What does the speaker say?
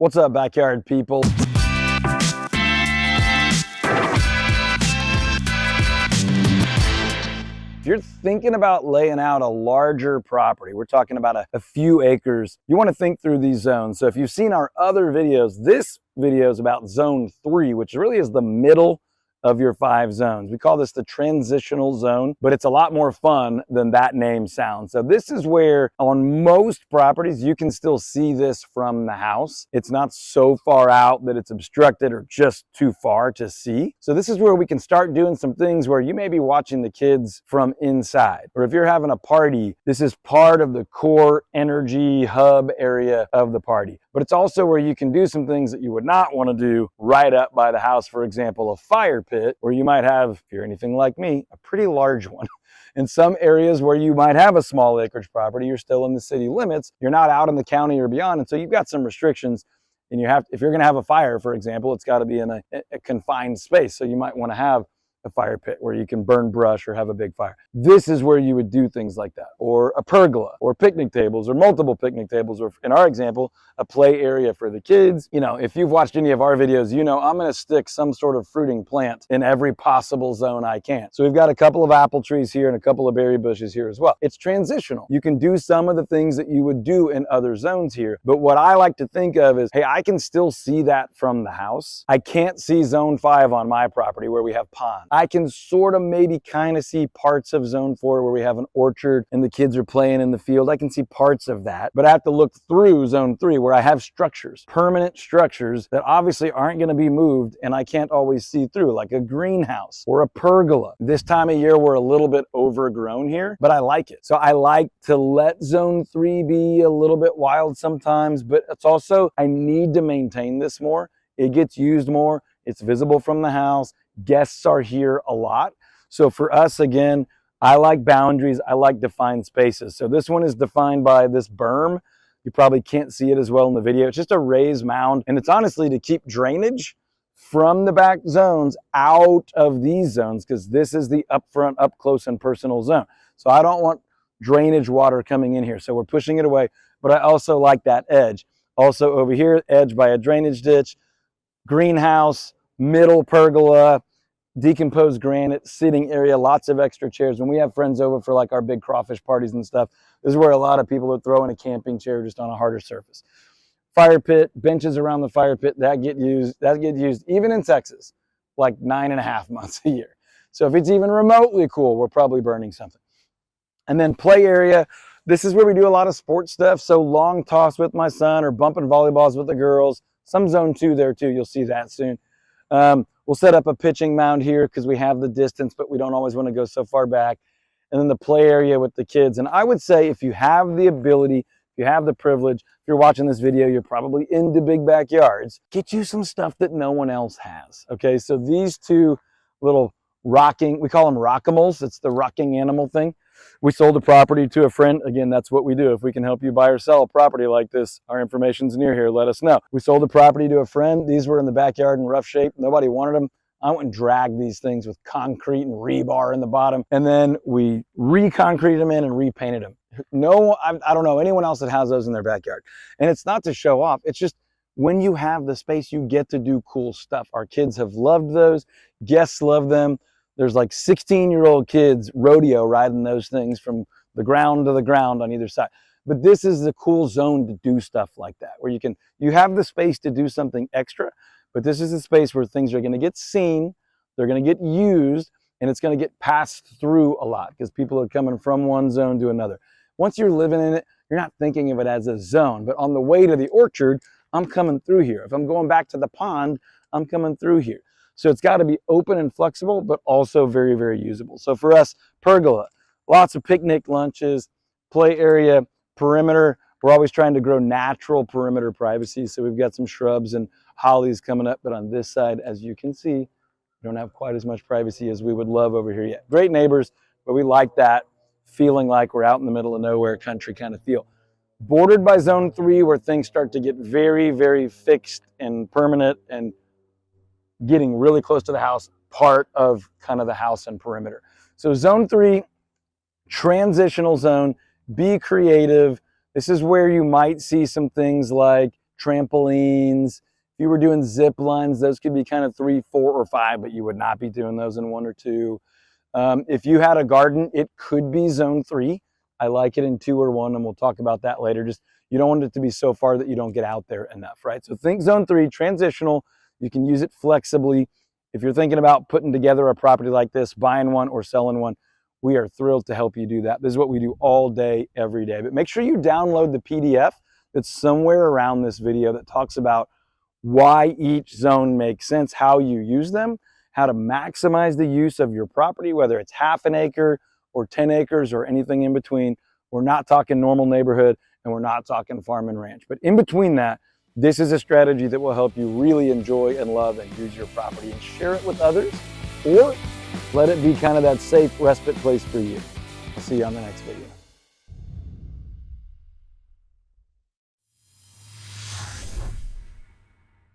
What's up, backyard people? If you're thinking about laying out a larger property, we're talking about a few acres, you want to think through these zones. So if you've seen our other videos, this video is about zone 3, which really is the middle of your 5 zones. We call this the transitional zone, but it's a lot more fun than that name sounds. So this is where on most properties, you can still see this from the house. It's not so far out that it's obstructed or just too far to see. So this is where we can start doing some things where you may be watching the kids from inside, or if you're having a party, this is part of the core energy hub area of the party. But it's also where you can do some things that you would not want to do right up by the house. For example, a fire pit, or you might have, if you're anything like me, a pretty large one. In some areas where you might have a small acreage property, you're still in the city limits. You're not out in the county or beyond. And so you've got some restrictions. And you have, if you're going to have a fire, for example, it's got to be in a confined space. So you might want to have a fire pit where you can burn brush or have a big fire. This is where you would do things like that, or a pergola, or picnic tables, or multiple picnic tables, or in our example, a play area for the kids. You know, if you've watched any of our videos, you know I'm going to stick some sort of fruiting plant in every possible zone I can. So we've got a couple of apple trees here and a couple of berry bushes here as well. It's transitional. You can do some of the things that you would do in other zones here, but what I like to think of is, hey, I can still see that from the house. I can't see zone 5 on my property where we have ponds. I can sort of maybe kind of see parts of zone 4 where we have an orchard and the kids are playing in the field. I can see parts of that, but I have to look through zone 3 where I have structures, permanent structures that obviously aren't going to be moved and I can't always see through, like a greenhouse or a pergola. This time of year, we're a little bit overgrown here, but I like it. So I like to let zone 3 be a little bit wild sometimes, but it's also, I need to maintain this more. It gets used more. It's visible from the house. Guests are here a lot. So for us, again, I like boundaries. I like defined spaces. So this one is defined by this berm. You probably can't see it as well in the video. It's just a raised mound. And it's honestly to keep drainage from the back zones out of these zones, because this is the upfront, up close and personal zone. So I don't want drainage water coming in here. So we're pushing it away. But I also like that edge. Also over here, edge by a drainage ditch, greenhouse, middle pergola, decomposed granite, sitting area, lots of extra chairs. When we have friends over for like our big crawfish parties and stuff, this is where a lot of people are throwing a camping chair just on a harder surface. Fire pit, benches around the fire pit, that get used even in Texas, like 9.5 months a year. So if it's even remotely cool, we're probably burning something. And then play area, this is where we do a lot of sports stuff. So long toss with my son or bumping volleyballs with the girls. Some zone 2 there too, you'll see that soon. We'll set up a pitching mound here because we have the distance, but we don't always want to go so far back. And then the play area with the kids. And I would say if you have the ability, if you have the privilege, if you're watching this video, you're probably into big backyards, get you some stuff that no one else has. Okay, so these two little rocking, we call them rockamals. It's the rocking animal thing. We sold a property to a friend. Again, that's what we do. If we can help you buy or sell a property like this, our information's near here, let us know. We sold a property to a friend. These were in the backyard in rough shape. Nobody wanted them. I went and dragged these things with concrete and rebar in the bottom, and then we re-concreted them in and repainted them. No, I don't know anyone else that has those in their backyard. And it's not to show off. It's just when you have the space, you get to do cool stuff. Our kids have loved those. Guests love them. There's like 16-year-old kids rodeo riding those things from the ground to the ground on either side. But this is the cool zone to do stuff like that, where you have the space to do something extra, but this is a space where things are going to get seen, they're going to get used, and it's going to get passed through a lot because people are coming from one zone to another. Once you're living in it, you're not thinking of it as a zone, but on the way to the orchard, I'm coming through here. If I'm going back to the pond, I'm coming through here. So it's got to be open and flexible, but also very, very usable. So for us, pergola, lots of picnic lunches, play area, perimeter. We're always trying to grow natural perimeter privacy. So we've got some shrubs and hollies coming up. But on this side, as you can see, we don't have quite as much privacy as we would love over here yet. Great neighbors, but we like that feeling like we're out in the middle of nowhere country kind of feel. Bordered by zone 3 where things start to get very, very fixed and permanent and getting really close to the house, part of kind of the house and perimeter. So zone 3, transitional zone, be creative. This is where you might see some things like trampolines. If you were doing zip lines, those could be kind of 3, 4, or 5, but you would not be doing those in 1 or 2. If you had a garden, it could be zone 3. I like it in 2 or 1, and we'll talk about that later. Just you don't want it to be so far that you don't get out there enough, right? So think zone 3, transitional. You can use it flexibly. If you're thinking about putting together a property like this, buying one or selling one, we are thrilled to help you do that. This is what we do all day, every day. But make sure you download the PDF that's somewhere around this video that talks about why each zone makes sense, how you use them, how to maximize the use of your property, whether it's half an acre or 10 acres or anything in between. We're not talking normal neighborhood, and we're not talking farm and ranch. But in between that, this is a strategy that will help you really enjoy and love and use your property, and share it with others, or let it be kind of that safe respite place for you. I'll see you on the next video.